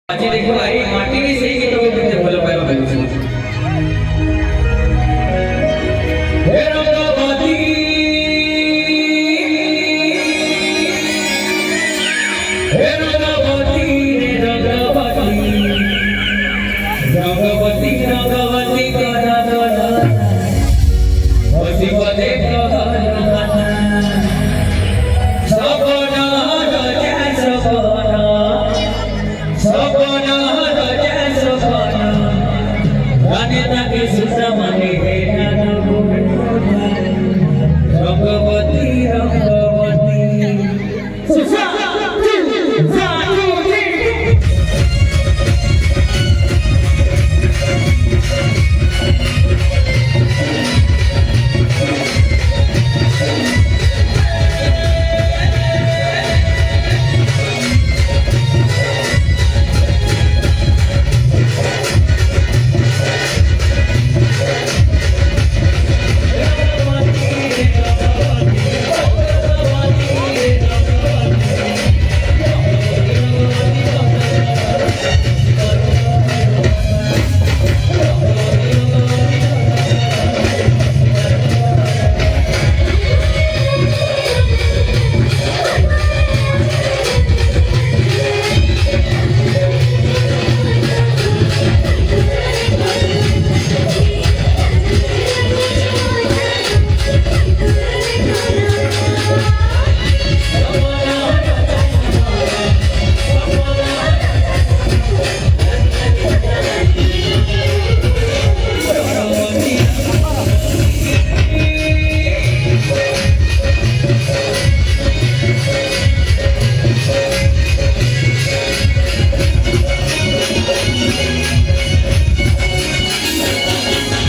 આજે દેખો આ માટીની સહી ગીતો કેતે ଭଲ ପାଇବା ଲାଗିଛି હે રંગવતી હે રંગવતી રે રંગવતી રંગવતી રંગવતી કરા દોલા હસી બદે કહના સપના રચે સપના સપના